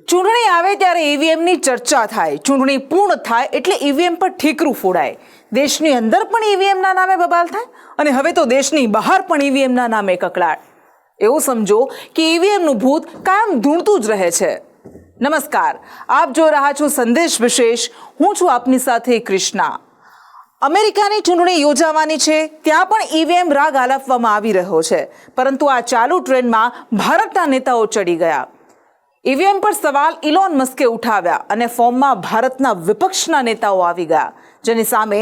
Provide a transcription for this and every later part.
ચૂંટણી આવે ત્યારે ઈવીએમની ચર્ચા થાય, ચૂંટણી પૂર્ણ થાય એટલે ઈવીએમ પર ઠીકરું ફોડાય. દેશની અંદર પણ ઈવીએમના નામે બબાલ થાય અને હવે તો દેશની બહાર પણ ઈવીએમના નામે કકળાટ. એવું સમજો કે ઈવીએમનું ભૂત કાયમ ધૂણતું જ રહે છે. નમસ્કાર, આપ જોઈ રહ્યા છો સંદેશ વિશેષ. હું છું આપની સાથે કૃષ્ણા. અમેરિકાની ચૂંટણી યોજાવાની છે, ત્યાં પણ ઈવીએમ રાગ આલાપવામાં આવી રહ્યો છે, પરંતુ આ ચાલુ ટ્રેનમાં ભારતના નેતાઓ ચડી ગયા. ઈવીએમ પર સવાલ ઇલોન મસ્કે ઉઠાવ્યા અને ફોર્મમાં ભારતના વિપક્ષના નેતાઓ આવી ગયા, જેની સામે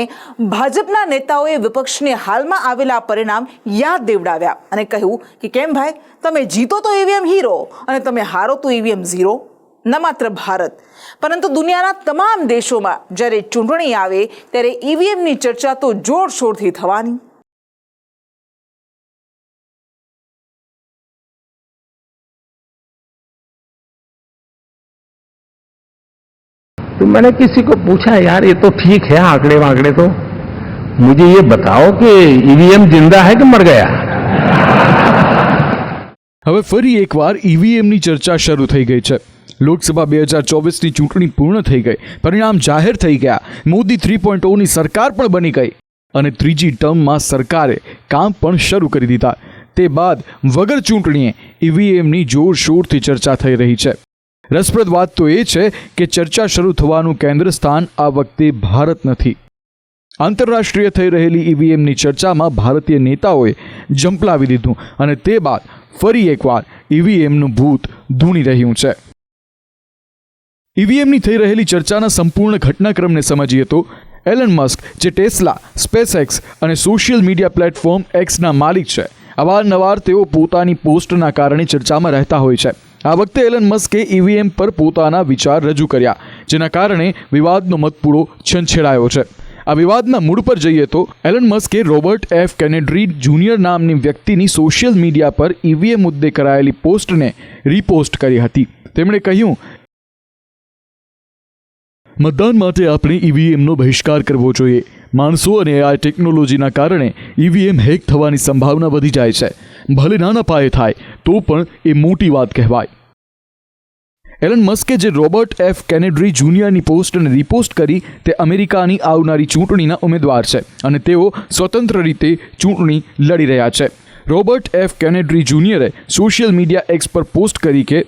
ભાજપના નેતાઓએ વિપક્ષને હાલમાં આવેલા પરિણામ યાદ દેવડાવ્યા અને કહ્યું કે કેમ ભાઈ, તમે જીતો તો ઈવીએમ હીરો અને તમે હારો તો ઈવીએમ ઝીરો. ન માત્ર ભારત પરંતુ દુનિયાના તમામ દેશોમાં જ્યારે ચૂંટણી આવે ત્યારે ઈવીએમની ચર્ચા તો જોરશોરથી થવાની. तो मैंने किसी को पूछा, यार ये तो ठीक है आंकड़े वांकड़े, तो मुझे ये बताओ कि ईवीएम जिंदा है कि मर गया. હવે ફરી એકવાર ઈવીએમની ચર્ચા શરૂ થઈ ગઈ છે. લોકસભા 2024ની ચૂંટણી પૂર્ણ થઈ ગઈ, પરિણામ જાહેર થઈ ગયા, મોદી 3.0ની સરકાર પણ બની ગઈ અને ત્રીજી ટર્મમાં સરકારે કામ પણ શરૂ કરી દીધા. તે બાદ વગર ચૂંટણીએ ઈવીએમની જોરશોરથી ચર્ચા થઈ રહી છે. રસપ્રદ વાત તો એ છે કે ચર્ચા શરૂ થવાનું કેન્દ્ર સ્થાન આ વખતે ભારત નથી. આંતરરાષ્ટ્રીય થઈ રહેલી ઈવીએમની ચર્ચામાં ભારતીય નેતાઓએ ઝંપલાવી દીધું અને તે બાદ ફરી એકવાર ઈવીએમનું ભૂત ધૂણી રહ્યું છે. ઈવીએમની થઈ રહેલી ચર્ચાના સંપૂર્ણ ઘટનાક્રમને સમજીએ તો એલન મસ્ક, જે ટેસ્લા, સ્પેસએક્સ અને સોશિયલ મીડિયા પ્લેટફોર્મ એક્સના માલિક છે, અવારનવાર તેઓ પોતાની પોસ્ટના કારણે ચર્ચામાં રહેતા હોય છે. આ વખતે એલન મસ્કે ઈવીએમ પર પોતાના વિચાર રજૂ કર્યા, જેના કારણે વિવાદનો મતપૂડો છંછેડાયો છે. આ વિવાદના મૂળ પર જઈએ તો એલન મસ્કે રોબર્ટ એફ કેનેડી જુનિયર નામની વ્યક્તિની સોશિયલ મીડિયા પર ઈવીએમ મુદ્દે કરાયેલી પોસ્ટને રીપોસ્ટ કરી હતી. તેમણે કહ્યું, મતદાન માટે આપણે ઈવીએમનો બહિષ્કાર કરવો જોઈએ. માણસો અને આ ટેકનોલોજીના કારણે ઈવીએમ હેક થવાની સંભાવના વધી જાય છે. ભલે નાના પાયે થાય તો પણ એ મોટી વાત કહેવાય. એલન મસ્કે જે રોબર્ટ એફ કેનેડી જુનિયરની પોસ્ટને રિપોસ્ટ કરી તે અમેરિકાની આવનારી ચૂંટણીના ઉમેદવાર છે અને તેઓ સ્વતંત્ર રીતે ચૂંટણી લડી રહ્યા છે. રોબર્ટ એફ કેનેડી જુનિયરે સોશિયલ મીડિયા એક્સ પર પોસ્ટ કરી કે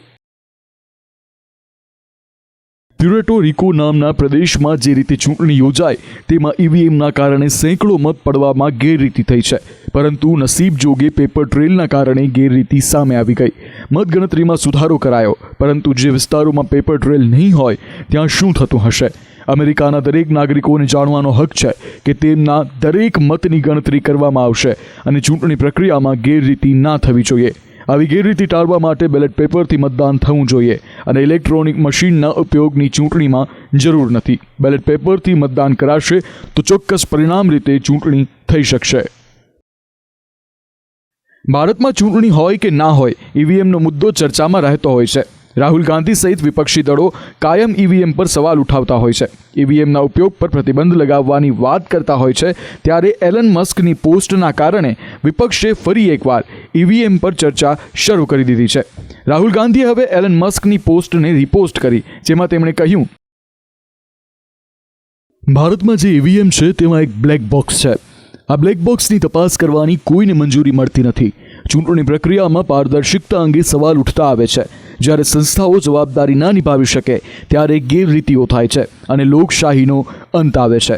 પ્યુરેટો રિકો નામના પ્રદેશમાં જે રીતે ચૂંટણી યોજાય તેમાં ઈવીએમના કારણે સેંકડો મત પડવામાં ગેરરીતિ થઈ છે, પરંતુ નસીબ જોગે પેપર ટ્રેલના કારણે ગેરરીતિ સામે આવી ગઈ. મતગણતરીમાં સુધારો કરાયો, પરંતુ જે વિસ્તારોમાં પેપર ટ્રેલ નહીં હોય ત્યાં શું થતું હશે? અમેરિકાના દરેક નાગરિકોને જાણવાનો હક છે કે તેમના દરેક મતની ગણતરી કરવામાં આવશે અને ચૂંટણી પ્રક્રિયામાં ગેરરીતિ ના થવી જોઈએ. આવી ગેરરીતિ ટાળવા માટે બેલેટ પેપરથી મતદાન થવું જોઈએ અને ઇલેક્ટ્રોનિક મશીનના ઉપયોગની ચૂંટણીમાં જરૂર નથી. બેલેટ પેપરથી મતદાન કરાશે તો ચોક્કસ પરિણામ રીતે ચૂંટણી થઈ શકશે. ભારતમાં ચૂંટણી હોય કે ના હોય, ઈવીએમનો મુદ્દો ચર્ચામાં રહેતો હોય છે. રાહુલ ગાંધી સહિત વિપક્ષી દળો કાયમ ઈવીએમ પર સવાલ ઉઠાવતા હોય છે. ઈવીએમના ઉપયોગ પર પ્રતિબંધ લગાવવાની વાત કરતા હોય છે. ત્યારે એલન મસ્કની પોસ્ટના કારણે વિપક્ષે ફરી એકવાર ઈવીએમ પર ચર્ચા શરૂ કરી દીધી છે. રાહુલ ગાંધીએ હવે એલન મસ્કની પોસ્ટને રિપોસ્ટ કરી, જેમાં તેમણે કહ્યું, ભારતમાં જે ઈવીએમ છે તેમાં એક બ્લેક બોક્સ છે. આ બ્લેક બોક્સની તપાસ કરવાની કોઈને મંજૂરી મળતી નથી. ચૂંટણી પ્રક્રિયામાં પારદર્શિકતા અંગે સવાલ ઉઠતા આવે છે. જ્યારે સંસ્થાઓ જવાબદારી ના નિભાવી શકે ત્યારે ગેરરીતિઓ થાય છે અને લોકશાહીનો અંત આવે છે.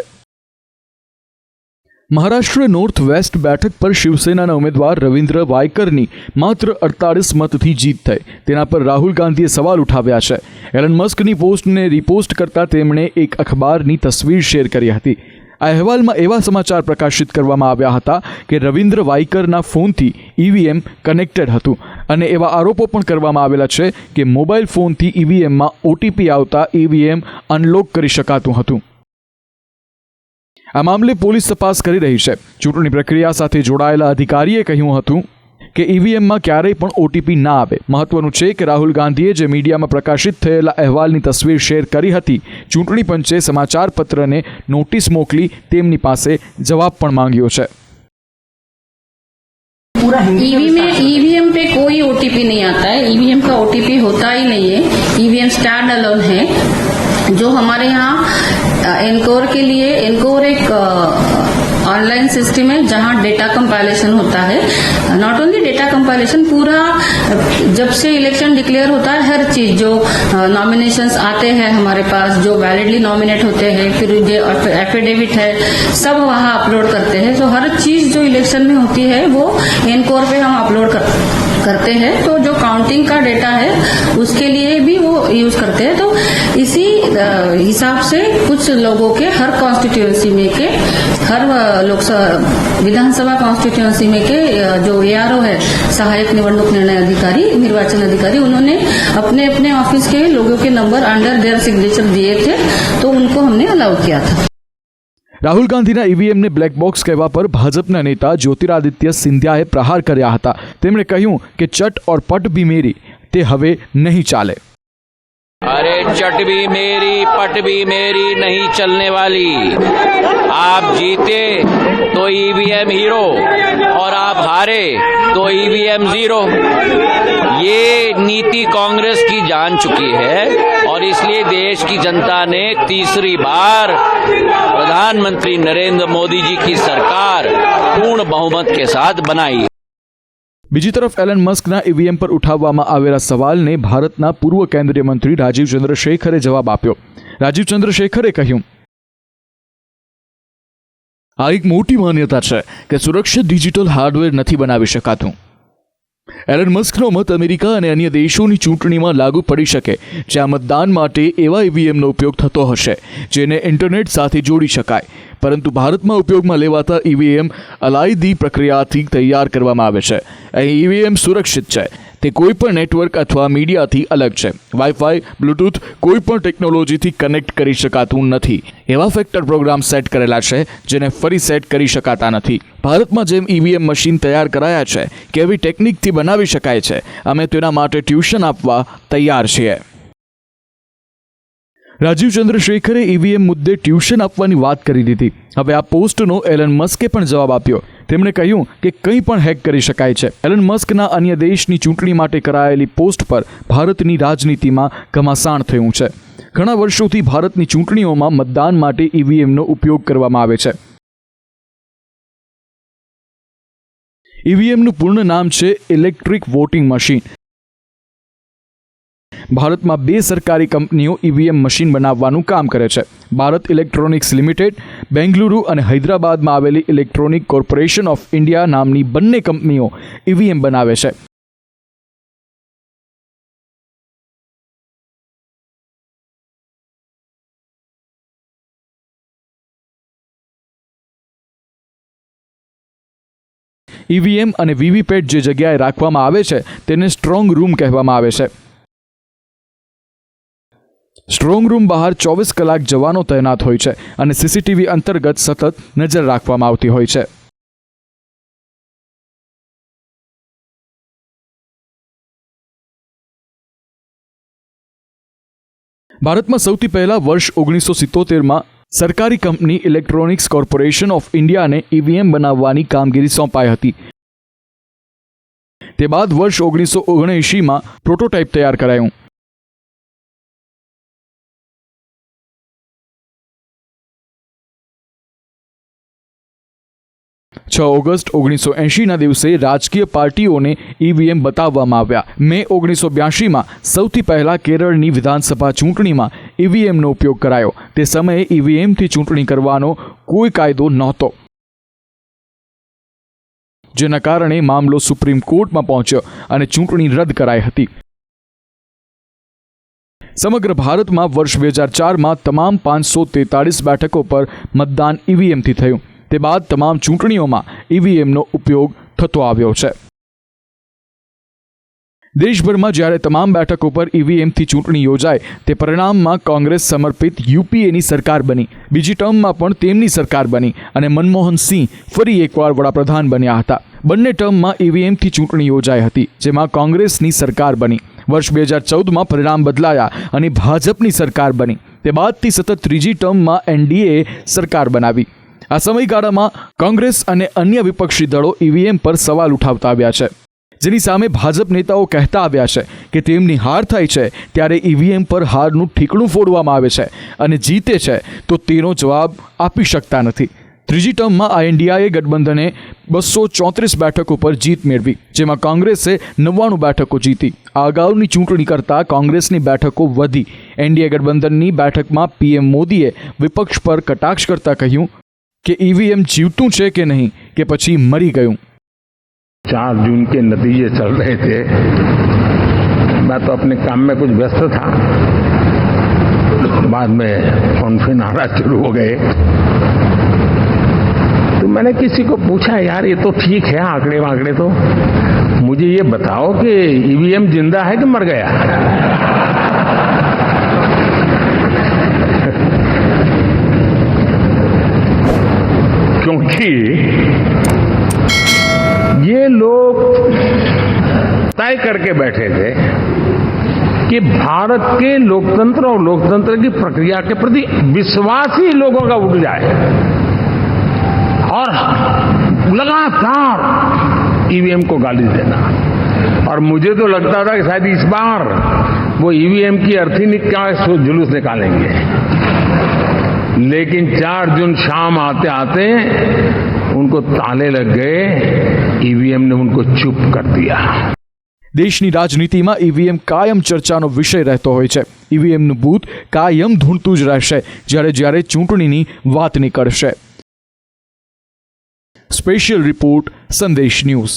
મહારાષ્ટ્ર નોર્થ વેસ્ટ બેઠક પર શિવસેનાના ઉમેદવાર રવિન્દ્ર વાયકરની માત્ર 48 મતથી જીત થઈ. તેના પર રાહુલ ગાંધીએ સવાલ ઉઠાવ્યા છે. એલન મસ્કની પોસ્ટને રિપોસ્ટ કરતા તેમણે એક અખબારની તસવીર શેર કરી હતી. આ અહેવાલમાં એવા સમાચાર પ્રકાશિત કરવામાં આવ્યા હતા કે રવિન્દ્ર વાયકરના ફોનથી ઈવીએમ કનેક્ટેડ હતું અને એવા આરોપો પણ કરવામાં આવેલા છે કે મોબાઈલ ફોનથી ઈવીએમમાં ઓટીપી આવતા ઈવીએમ અનલોક કરી શકાતું હતું. આ મામલે પોલીસ તપાસ કરી રહી છે. ચૂંટણી પ્રક્રિયા સાથે જોડાયેલા અધિકારીએ કહ્યું હતું કે ઈવીએમમાં ક્યારેય પણ ઓટીપી ના આવે. મહત્વનું છે કે રાહુલ ગાંધીએ જે મીડિયામાં પ્રકાશિત થયેલા અહેવાલની તસવીર શેર કરી હતી, ચૂંટણી પંચે સમાચાર પત્રને નોટિસ મોકલી તેમની પાસે જવાબ પણ માંગ્યો છે. पूरा ईवीएम पे कोई ओटीपी नहीं आता है। ईवीएम का ओटीपी होता ही नहीं है। ईवीएम स्टैंड अलोन है। जो हमारे यहाँ एनकोर के लिए, एनकोर एक ऑनलाइन सिस्टम है जहां डेटा कंपाइलेशन होता है। नॉट ओनली डेटा कंपाइलेशन, पूरा जब से इलेक्शन डिक्लेयर होता है हर चीज जो नॉमिनेशंस आते हैं हमारे पास, जो वैलिडली नॉमिनेट होते हैं, फिर जो एफिडेविट है, सब वहां अपलोड करते हैं। तो हर चीज जो इलेक्शन में होती है वो एनकोर पे हम अपलोड करते हैं। तो जो काउंटिंग का डेटा है उसके लिए भी वो यूज करते हैं। तो इसी हिसाब से कुछ लोगों के हर कॉन्स्टिट्यूएंसी में के, हर लोकसभा विधानसभा कॉन्स्टिट्यूएंसी में के जो एआरओ है, सहायक निवडणूक निर्णय अधिकारी, निर्वाचन अधिकारी, उन्होंने अपने अपने ऑफिस के लोगों के नंबर अंडर देयर सिग्नेचर दिए थे, तो उनको हमने अलाउ किया था। રાહુલ ગાંધીના ઈવીએમને બ્લેક બોક્સ કહેવા પર ભાજપના નેતા જ્યોતિરાદિત્ય સિંધિયાએ પ્રહાર કર્યા હતા। તેમણે કહ્યું કે ચટ और पट भी मेरी તે હવે નહીં ચાલે। अरे चट भी मेरी पट भी मेरी नहीं चलने वाली। आप जीते तो ईवीएम हीरो और आप हारे तो ईवीएम जीरो। ये नीति कांग्रेस की जान चुकी है और इसलिए देश की जनता ने तीसरी बार प्रधानमंत्री नरेंद्र मोदी जी की सरकार पूर्ण बहुमत के साथ बनाई। બીજી તરફ એલન મસ્કના ઈવીએમ પર ઉઠાવવામાં આવેલા સવાલને ભારતના પૂર્વ કેન્દ્રીય મંત્રી રાજીવ ચંદ્રશેખરે જવાબ આપ્યો। રાજીવ ચંદ્રશેખરે કહ્યું, આ એક મોટી માન્યતા છે કે સુરક્ષિત ડિજિટલ હાર્ડવેર નથી બનાવી શકાતું। એલન મસ્કનો મત અમેરિકા અને અન્ય દેશોની ચૂંટણીમાં લાગુ પડી શકે જ્યાં મતદાન માટે એવા ઈવીએમનો ઉપયોગ થતો હશે જેને ઇન્ટરનેટ સાથે જોડી શકાય, પરંતુ ભારતમાં ઉપયોગમાં લેવાતા ઈવીએમ અલાયદી પ્રક્રિયાથી તૈયાર કરવામાં આવે છે। અહીં ઈવીએમ સુરક્ષિત છે, તે કોઈપણ નેટવર્ક અથવા મીડિયાથી અલગ છે। વાઈફાઈ, બ્લૂટૂથ કોઈપણ ટેકનોલોજીથી કનેક્ટ કરી શકાતું નથી। એવા ફેક્ટર પ્રોગ્રામ સેટ કરેલા છે જેને ફરી સેટ કરી શકાતા નથી। ભારતમાં જેમ ઈવીએમ મશીન તૈયાર કરાયા છે કેવી ટેકનિકથી બનાવી શકાય છે, અમે તેના માટે ટ્યુશન આપવા તૈયાર છીએ। રાજીવ ચંદ્રશેખરે ઈવીએમ મુદ્દે ટ્યુશન આપવાની વાત કરી દીધી। હવે આ પોસ્ટનો એલન મસ્કે પણ જવાબ આપ્યો। તેમણે કહ્યું કે કંઈ પણ હેક કરી શકાય છે। એલન મસ્કના અન્ય દેશની ચૂંટણી માટે કરાયેલી પોસ્ટ પર ભારતની રાજનીતિમાં ઘમાસાણ થયું છે। ઘણા વર્ષોથી ભારતની ચૂંટણીઓમાં મતદાન માટે ઈવીએમનો ઉપયોગ કરવામાં આવે છે। ઈવીએમનું પૂર્ણ નામ છે ઇલેક્ટ્રિક વોટિંગ મશીન। ભારતમાં 2 સરકારી કંપનીઓ ઈવીએમ મશીન બનાવવાનું કામ કરે છે। ભારત ઇલેક્ટ્રોનિક્સ લિમિટેડ, બેંગલુરુ અને હૈદરાબાદમાં આવેલી ઇલેક્ટ્રોનિક કોર્પોરેશન ઓફ ઇન્ડિયા નામની બંને કંપનીઓ ઈવીએમ બનાવે છે। ઈવીએમ અને વીવીપેટ જે જગ્યાએ રાખવામાં આવે છે તેને સ્ટ્રોંગ રૂમ કહેવામાં આવે છે। સ્ટ્રોંગ રૂમ બહાર 24 કલાક જવાનો તૈનાત હોય છે અને સીસીટીવી અંતર્ગત સતત નજર રાખવામાં આવતી હોય છે। ભારતમાં સૌથી પહેલા વર્ષ 1977માં સરકારી કંપની ઇલેક્ટ્રોનિક્સ કોર્પોરેશન ઓફ ઇન્ડિયાને ઈવીએમ બનાવવાની કામગીરી સોંપાઈ હતી। તે બાદ વર્ષ 1979માં પ્રોટોટાઇપ તૈયાર કરાયું। 6 ઓગસ્ટ 1980ના દિવસે રાજકીય પાર્ટીઓને ઈવીએમ બતાવવામાં આવ્યા। મે 1982માં સૌથી પહેલા કેરળની વિધાનસભા ચૂંટણીમાં ઈવીએમનો ઉપયોગ કરાયો। તે સમયે ઈવીએમથી ચૂંટણી કરવાનો કોઈ કાયદો નહોતો, જેના કારણે મામલો સુપ્રીમ કોર્ટમાં પહોંચ્યો અને ચૂંટણી રદ કરાઈ હતી। સમગ્ર ભારતમાં વર્ષ 2004માં તમામ 543 બેઠકો પર મતદાન ઈવીએમથી થયું। તે બાદ તમામ ચૂંટણીઓમાં ઈવીએમનો ઉપયોગ થતો આવ્યો છે। દેશભરમાં જ્યારે તમામ બેઠકો પર ઈવીએમથી ચૂંટણી યોજાય તે પરિણામમાં કોંગ્રેસ સમર્પિત યુપીએની સરકાર બની। બીજી ટર્મમાં પણ તેમની સરકાર બની અને મનમોહન સિંહ ફરી એકવાર વડાપ્રધાન બન્યા હતા। બંને ટર્મમાં ઈવીએમથી ચૂંટણી યોજાઈ હતી, જેમાં કોંગ્રેસની સરકાર બની। વર્ષ 2014માં પરિણામ બદલાયા અને ભાજપની સરકાર બની। તે બાદથી સતત ત્રીજી ટર્મમાં એનડીએ સરકાર બનાવી। આ સમયગાળામાં કોંગ્રેસ અને અન્ય વિપક્ષી દળો ઈવીએમ પર સવાલ ઉઠાવતા આવ્યા છે, જેની સામે ભાજપ નેતાઓ કહેતા આવ્યા છે કે તેમની હાર થાય છે ત્યારે ઈવીએમ પર હારનું ઠીકણું ફોડવામાં આવે છે અને જીતે છે તો તેનો જવાબ આપી શકતા નથી. ત્રીજી ટર્મમાં INDIA ગઠબંધને 234 બેઠકો પર જીત મેળવી, જેમાં કોંગ્રેસે 99 બેઠકો જીતી. આ અગાઉની ચૂંટણી કરતાં કોંગ્રેસની બેઠકો વધી. NDA ગઠબંધનની બેઠકમાં PM મોદીએ વિપક્ષ પર કટાક્ષ કરતા કહ્યું કે ईवीएम જીવતું છે કે નહીં કે પછી મરી ગયું. 4 जून के नतीजे चल रहे थे, मैं तो अपने काम में कुछ व्यस्त था. बाद में फोन फिर आना शुरू हो गए, तो मैंने किसी को पूछा, यार ये तो ठीक है आंकड़े वांकड़े तो, मुझे ये बताओ कि ईवीएम जिंदा है कि मर गया. क्योंकि ये लोग तय करके बैठे थे कि भारत के लोकतंत्र और लोकतंत्र की प्रक्रिया के प्रति विश्वास ही लोगों का उठ जाए, और लगातार ईवीएम को गाली देना. और मुझे तो लगता था कि शायद इस बार वो ईवीएम की अर्थी का जुलूस निकालेंगे, लेकिन 4 जून शाम आते आते उनको ताले लग गए, ईवीएम ने उनको चुप कर दिया. દેશની રાજનીતિમાં ઈવીએમ કાયમ ચર્ચાનો વિષય રહેતો હોય છે. ઈવીએમનું ભૂત કાયમ ધૂણતું જ રહેશે જ્યારે ચૂંટણીની વાત નીકળશે. સ્પેશિયલ રિપોર્ટ, સંદેશ ન્યૂઝ.